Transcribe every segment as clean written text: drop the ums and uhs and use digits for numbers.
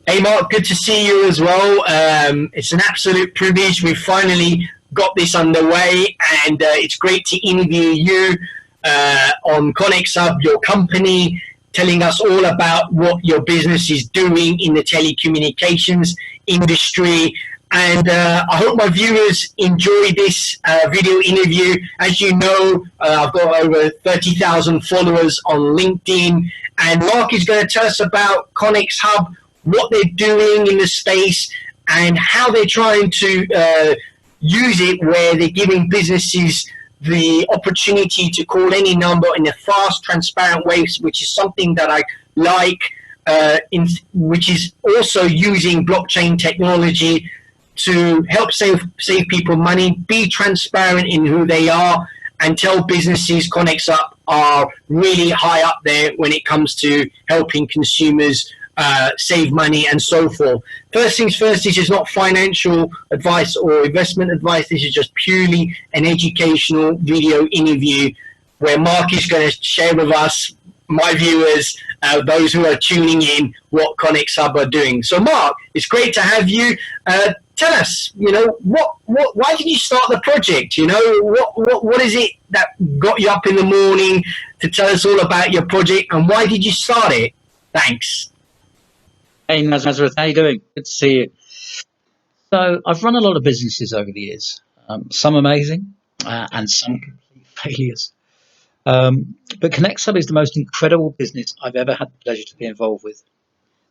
Hey Mark, good to see you as well. It's an absolute privilege. We've finally got this underway, and it's great to interview you on ConXhub, your company, telling us all about what your business is doing in the telecommunications industry. And I hope my viewers enjoy this video interview. As you know, I've got over 30,000 followers on LinkedIn, and Mark is going to tell us about ConXhub, what they're doing in the space, and how they're trying to use it, where they're giving businesses the opportunity to call any number in a fast, transparent way, which is something that I like, which is also using blockchain technology to help save people money, be transparent in who they are, and tell businesses ConXhub are really high up there when it comes to helping consumers save money and so forth. First things first, this is not financial advice or investment advice. This is just purely an educational video interview where Mark is going to share with us, my viewers, those who are tuning in, what ConXhub are doing. So Mark, it's great to have you. Tell us, why did you start the project? What is it that got you up in the morning to tell us all about your project, and why did you start it? Thanks. Hey Nazareth, how you doing? Good to see you. So I've run a lot of businesses over the years, some amazing and some complete failures. But ConXhub is the most incredible business I've ever had the pleasure to be involved with.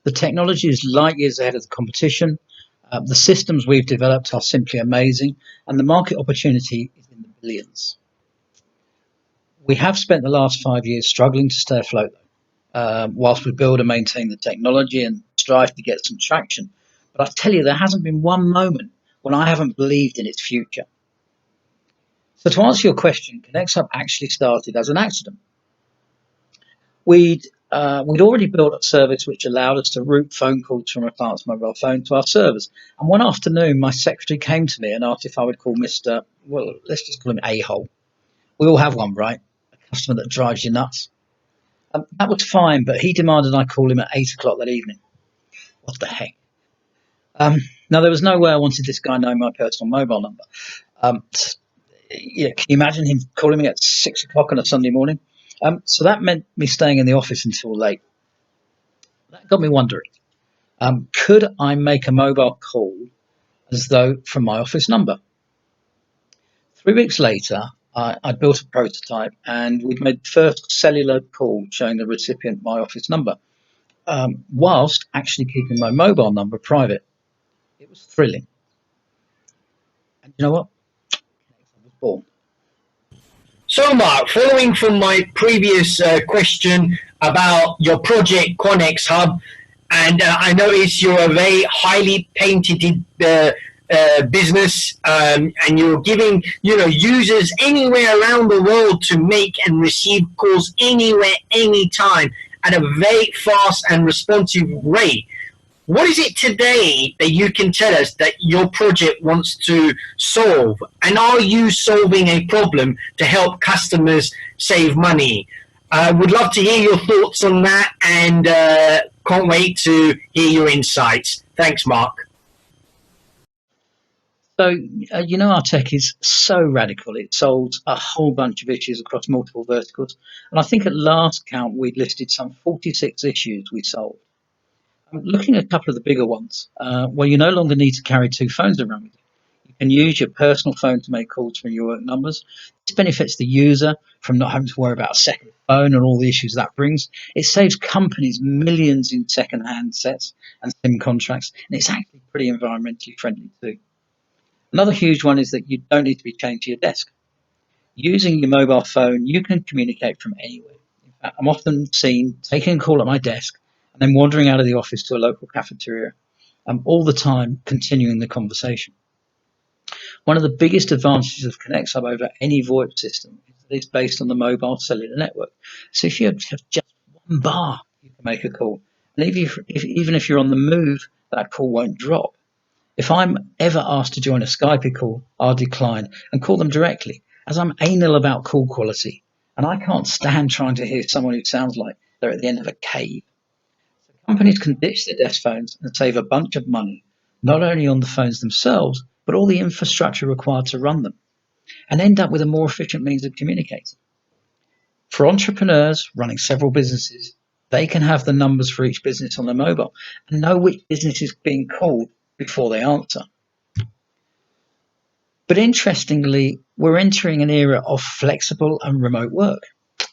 The technology is light years ahead of the competition. The systems we've developed are simply amazing, and the market opportunity is in the billions. We have spent the last 5 years struggling to stay afloat, whilst we build and maintain the technology and strive to get some traction. But I tell you, there hasn't been one moment when I haven't believed in its future. So to answer your question, ConXhub actually started as an accident. We'd already built a service which allowed us to route phone calls from a client's mobile phone to our servers. And one afternoon, my secretary came to me and asked if I would call Mr. Well, let's just call him A-hole. We all have one, right? A customer that drives you nuts. That was fine, but he demanded I call him at 8 o'clock that evening. What the heck? Now, there was no way I wanted this guy knowing my personal mobile number. Can you imagine him calling me at 6 o'clock on a Sunday morning? So that meant me staying in the office until late. That got me wondering, could I make a mobile call as though from my office number? 3 weeks later, I built a prototype, and we'd made the first cellular call showing the recipient my office number, whilst actually keeping my mobile number private. It was thrilling. And you know what? I was born. So Mark, following from my previous question about your project ConXhub, and I notice you're a very highly patented business, and you're giving users anywhere around the world to make and receive calls anywhere, anytime, at a very fast and responsive rate. What is it today that you can tell us that your project wants to solve? And are you solving a problem to help customers save money? I would love to hear your thoughts on that, and can't wait to hear your insights. Thanks, Mark. So, our tech is so radical. It solves a whole bunch of issues across multiple verticals. And I think at last count, we'd listed some 46 issues we solved. Looking at a couple of the bigger ones, well, you no longer need to carry two phones around with you. You can use your personal phone to make calls from your work numbers. This benefits the user from not having to worry about a second phone and all the issues that brings. It saves companies millions in second-hand sets and SIM contracts, and it's actually pretty environmentally friendly too. Another huge one is that you don't need to be chained to your desk. Using your mobile phone, you can communicate from anywhere. In fact, I'm often seen taking a call at my desk and then wandering out of the office to a local cafeteria, all the time continuing the conversation. One of the biggest advantages of ConXhub over any VoIP system is that it's based on the mobile cellular network. So if you have just one bar, you can make a call. And even if you're on the move, that call won't drop. If I'm ever asked to join a Skype call, I'll decline and call them directly, as I'm anal about call quality, and I can't stand trying to hear someone who sounds like they're at the end of a cave. So Companies can ditch their desk phones and save a bunch of money, not only on the phones themselves, but all the infrastructure required to run them, and end up with a more efficient means of communicating. For entrepreneurs running several businesses, they can have the numbers for each business on their mobile and know which business is being called before they answer. But interestingly, we're entering an era of flexible and remote work.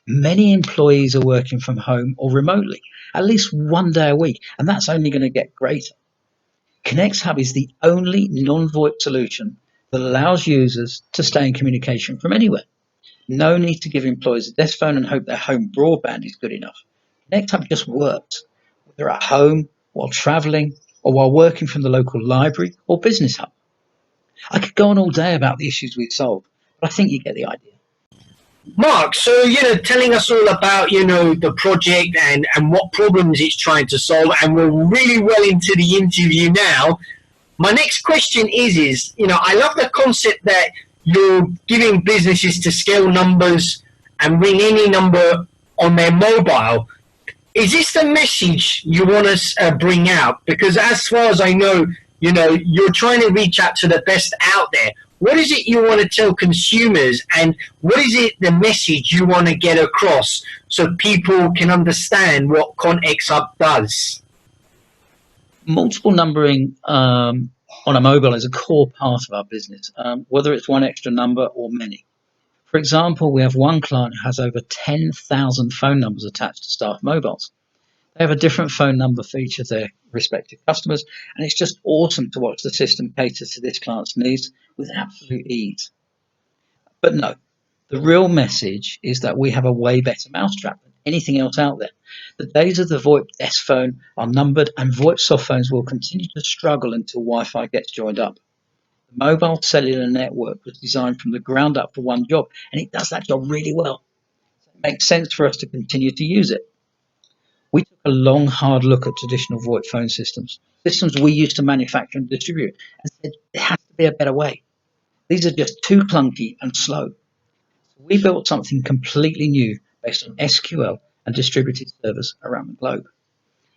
Many employees are working from home or remotely, at least one day a week, and that's only going to get greater. ConXhub is the only non-VoIP solution that allows users to stay in communication from anywhere. No need to give employees a desk phone and hope their home broadband is good enough. ConXhub just works, whether at home, while traveling, or while working from the local library or business hub. I could go on all day about the issues we've solved, but I think you get the idea. Mark, so, telling us all about, the project and what problems it's trying to solve, and we're really well into the interview now. My next question is, I love the concept that you're giving businesses to scale numbers and ring any number on their mobile. Is this the message you want to bring out? Because as far as I know, you're trying to reach out to the best out there. What is it you want to tell consumers, and what is it the message you want to get across so people can understand what ConXhub does? Multiple numbering on a mobile is a core part of our business, whether it's one extra number or many. For example, we have one client who has over 10,000 phone numbers attached to staff mobiles. They have a different phone number for each of their respective customers, and it's just awesome to watch the system cater to this client's needs with absolute ease. But no, the real message is that we have a way better mousetrap than anything else out there. The days of the VoIP desk phone are numbered, and VoIP soft phones will continue to struggle until Wi-Fi gets joined up. The mobile cellular network was designed from the ground up for one job, and it does that job really well. So it makes sense for us to continue to use it. We took a long, hard look at traditional VoIP phone systems we used to manufacture and distribute, and said there has to be a better way. These are just too clunky and slow. So we built something completely new based on SQL and distributed servers around the globe.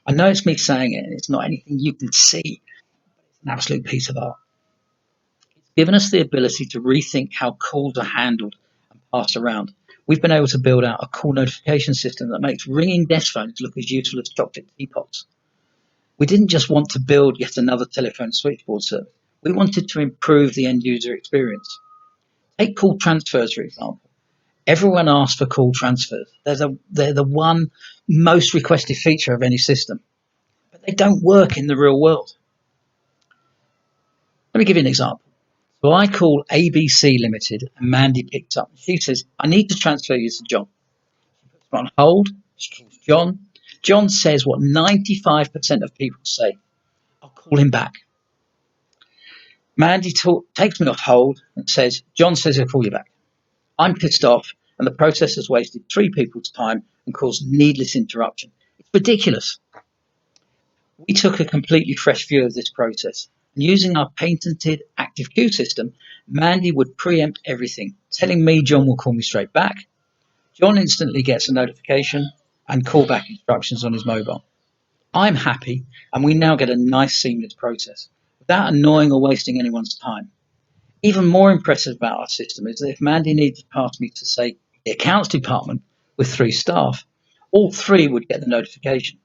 I know it's me saying it, and it's not anything you can see, but it's an absolute piece of art. It's given us the ability to rethink how calls are handled and passed around. We've been able to build out a call notification system that makes ringing desk phones look as useful as chocolate teapots. We didn't just want to build yet another telephone switchboard service. We wanted to improve the end user experience. Take call transfers, for example. Everyone asks for call transfers. They're the one most requested feature of any system, but they don't work in the real world. Let me give you an example. So I call ABC Limited, and Mandy picks up. She says, I need to transfer you to John. She puts me on hold. She calls John. John says what 95% of people say. I'll call him back. Mandy takes me off hold and says, John says he'll call you back. I'm pissed off, and the process has wasted 3 people's time and caused needless interruption. It's ridiculous. We took a completely fresh view of this process. And using our patented active queue system, Mandy would preempt everything, telling me John will call me straight back. John instantly gets a notification and callback instructions on his mobile. I'm happy, and we now get a nice seamless process without annoying or wasting anyone's time. Even more impressive about our system is that if Mandy needed to pass me to, say, the accounts department with 3 staff, all 3 would get the notification.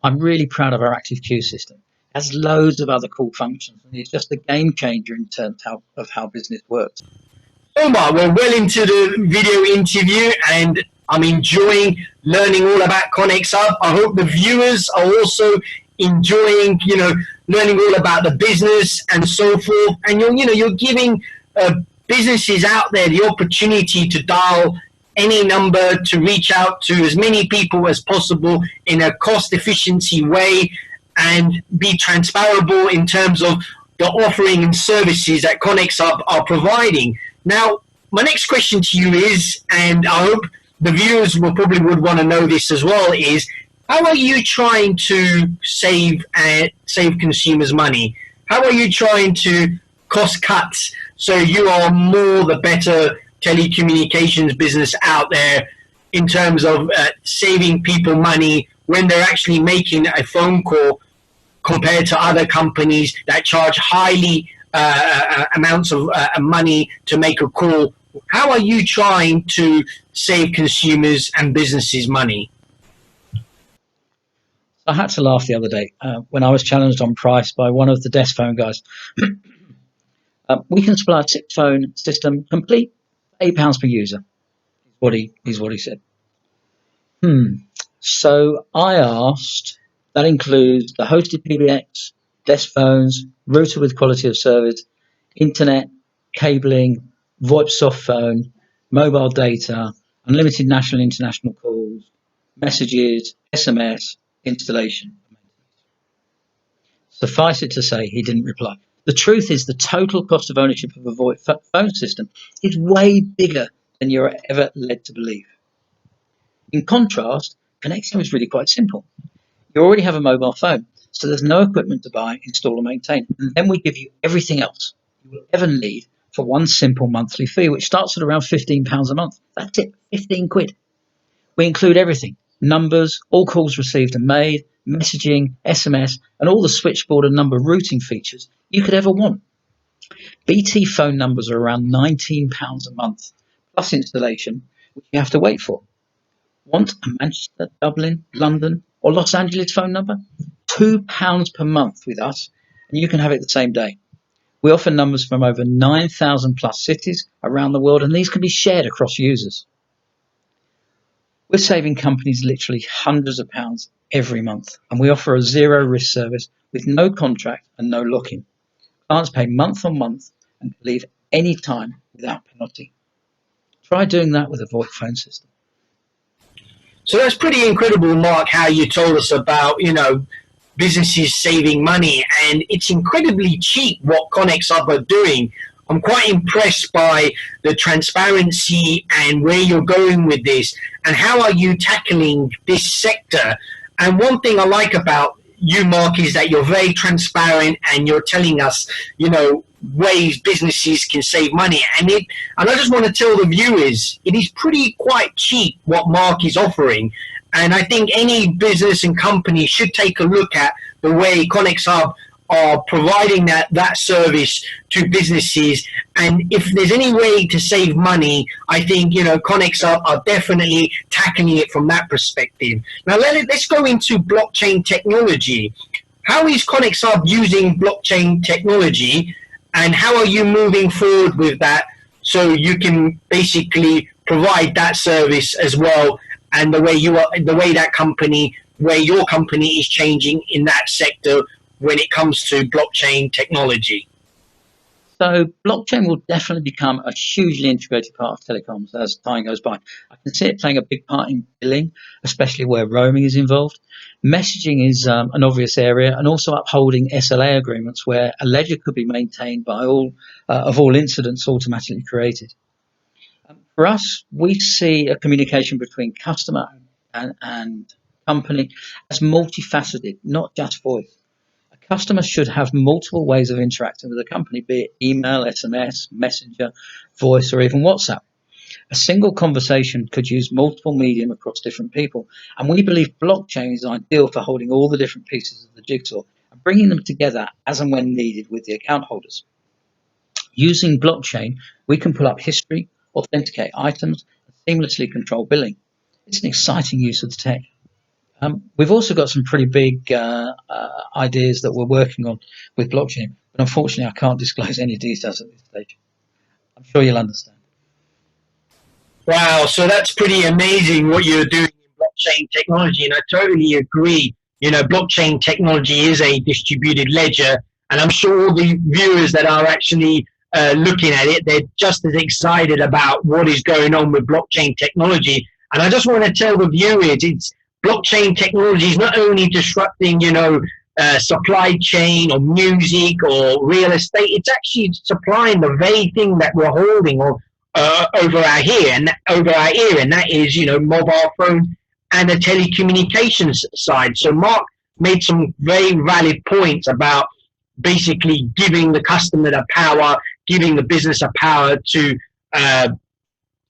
I'm really proud of our active queue system. It has loads of other cool functions, and it's just a game changer in terms of how business works. Omar, we're well into the video interview, and I'm enjoying learning all about ConXhub. I hope the viewers are also enjoying, learning all about the business and so forth. And you're giving businesses out there the opportunity to dial any number to reach out to as many people as possible in a cost efficiency way, and be transferable in terms of the offering and services that ConXhub are providing. Now, my next question to you is, and I hope the viewers would want to know this as well, is how are you trying to save consumers money? How are you trying to cost cuts so you are more the better telecommunications business out there in terms of saving people money when they're actually making a phone call compared to other companies that charge highly amounts of money to make a call? How are you trying to save consumers and businesses money? I had to laugh the other day when I was challenged on price by one of the desk phone guys. We can supply a tip phone system complete, £8 per user. Is what he said. So I asked. That includes the hosted PBX, desk phones, router with quality of service, internet, cabling, VoIP soft phone, mobile data, unlimited national and international calls, messages, SMS, installation. Suffice it to say, he didn't reply. The truth is, the total cost of ownership of a VoIP phone system is way bigger than you're ever led to believe. In contrast, ConXhub is really quite simple. You already have a mobile phone, so there's no equipment to buy, install, or maintain. And then we give you everything else you will ever need for one simple monthly fee, which starts at around £15 a month. That's it, 15 quid. We include everything: numbers, all calls received and made, messaging, SMS, and all the switchboard and number routing features you could ever want. BT phone numbers are around £19 a month, plus installation, which you have to wait for. Want a Manchester, Dublin, London, or Los Angeles phone number? £2 per month with us, and you can have it the same day. We offer numbers from over 9,000 plus cities around the world, and these can be shared across users. We're saving companies literally hundreds of pounds every month, and we offer a zero risk service with no contract and no lock-in. Clients pay month on month and can leave any time without penalty. Try doing that with a VoIP phone system. So that's pretty incredible, Mark, how you told us about, businesses saving money, and it's incredibly cheap what ConXhub are doing. I'm quite impressed by the transparency and where you're going with this, and how are you tackling this sector. And one thing I like about you, Mark, is that you're very transparent and you're telling us, ways businesses can save money. And I just want to tell the viewers, it is pretty quite cheap what Mark is offering. And I think any business and company should take a look at the way ConXhub are providing that service to businesses. And if there's any way to save money, I think, ConXhub are definitely tackling it from that perspective. Now, let's go into blockchain technology. How is ConXhub using blockchain technology, and how are you moving forward with that so you can basically provide that service as well, and where your company is changing in that sector when it comes to blockchain technology? So blockchain will definitely become a hugely integrated part of telecoms as time goes by. I can see it playing a big part in billing, especially where roaming is involved. Messaging is an obvious area, and also upholding SLA agreements where a ledger could be maintained by all incidents automatically created. For us, we see a communication between customer and company as multifaceted, not just voice. Customers should have multiple ways of interacting with a company, be it email, SMS, Messenger, voice, or even WhatsApp. A single conversation could use multiple medium across different people, and we believe blockchain is ideal for holding all the different pieces of the jigsaw and bringing them together as and when needed with the account holders. Using blockchain, we can pull up history, authenticate items, and seamlessly control billing. It's an exciting use of the tech. We've also got some pretty big ideas that we're working on with blockchain, but unfortunately I can't disclose any details at this stage. I'm sure you'll understand. Wow, so that's pretty amazing what you're doing in blockchain technology, and I totally agree. Blockchain technology is a distributed ledger, and I'm sure all the viewers that are actually looking at it, they're just as excited about what is going on with blockchain technology. And I just want to tell the viewers, blockchain technology is not only disrupting, supply chain or music or real estate. It's actually supplying the very thing that we're holding over our ear, and that is, mobile phone and the telecommunications side. So Mark made some very valid points about basically giving the customer the power, giving the business a power to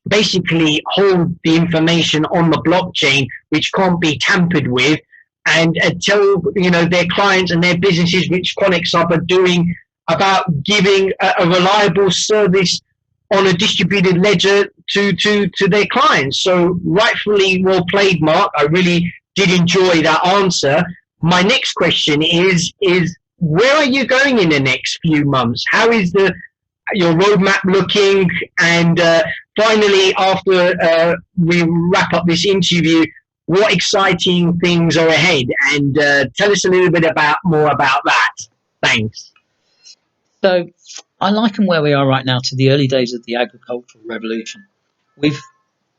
basically hold the information on the blockchain, which can't be tampered with, and tell their clients and their businesses, which ConXhub are doing, about giving a reliable service on a distributed ledger to their clients. So rightfully well played, Mark. I really did enjoy that answer. My next question is where are you going in the next few months? How is your roadmap looking? And finally, after we wrap up this interview, what exciting things are ahead? And tell us a little bit more about that. Thanks. So I liken where we are right now to the early days of the agricultural revolution. We've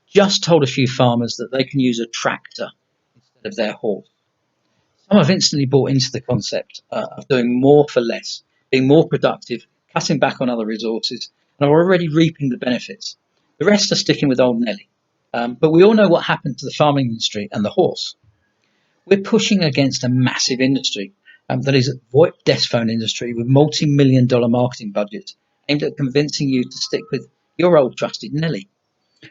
just told a few farmers that they can use a tractor instead of their horse. Some have instantly bought into the concept of doing more for less, being more productive, cutting back on other resources, and are already reaping the benefits. The rest are sticking with old Nelly. But we all know what happened to the farming industry and the horse. We're pushing against a massive industry that is a VoIP desk phone industry with multi-million-dollar marketing budgets aimed at convincing you to stick with your old trusted Nelly.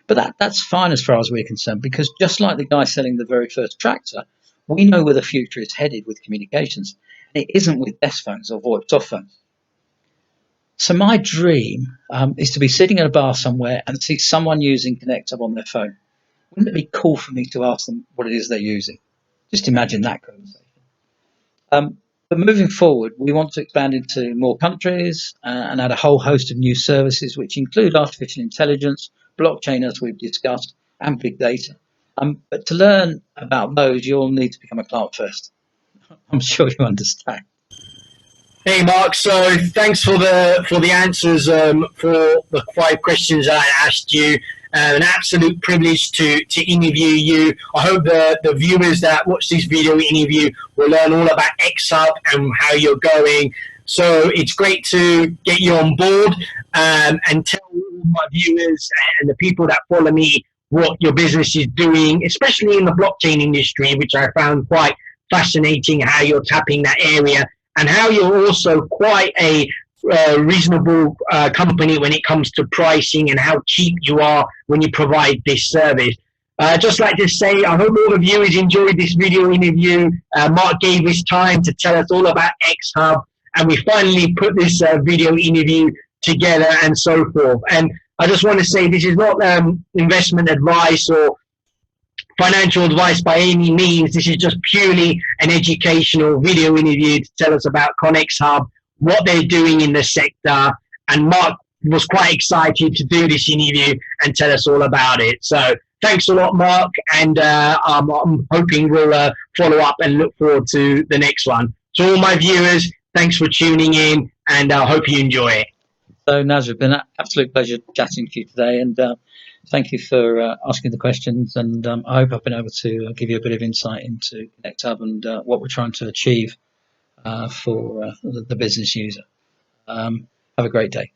But that's fine as far as we're concerned, because just like the guy selling the very first tractor, we know where the future is headed with communications, and it isn't with desk phones or VoIP soft phones. So my dream is to be sitting at a bar somewhere and see someone using ConXhub on their phone. Wouldn't it be cool for me to ask them what it is they're using? Just imagine that conversation. But moving forward, we want to expand into more countries and add a whole host of new services, which include artificial intelligence, blockchain, as we've discussed, and big data. But to learn about those, you'll need to become a client first. I'm sure you understand. Hey Mark, so thanks for the answers for the 5 questions I asked you. An absolute privilege to interview you. I hope the viewers that watch this video interview will learn all about XHub and how you're going. So it's great to get you on board and tell all my viewers and the people that follow me what your business is doing, especially in the blockchain industry, which I found quite fascinating, how you're tapping that area and how you're also quite a reasonable company when it comes to pricing and how cheap you are when you provide this service. Just like to say, I hope all the viewers enjoyed this video interview. Mark gave his time to tell us all about XHub, and we finally put this video interview together and so forth. And I just want to say this is not investment advice or financial advice by any means. This is just purely an educational video interview to tell us about ConXhub, what they're doing in the sector, and Mark was quite excited to do this interview and tell us all about it. So thanks a lot, Mark, and I'm hoping we'll follow up and look forward to the next one. To all my viewers, thanks for tuning in, and I hope you enjoy it. So Nazar, it's been an absolute pleasure chatting to you today, and thank you for asking the questions, and I hope I've been able to give you a bit of insight into ConXhub and what we're trying to achieve for the business user. Have a great day.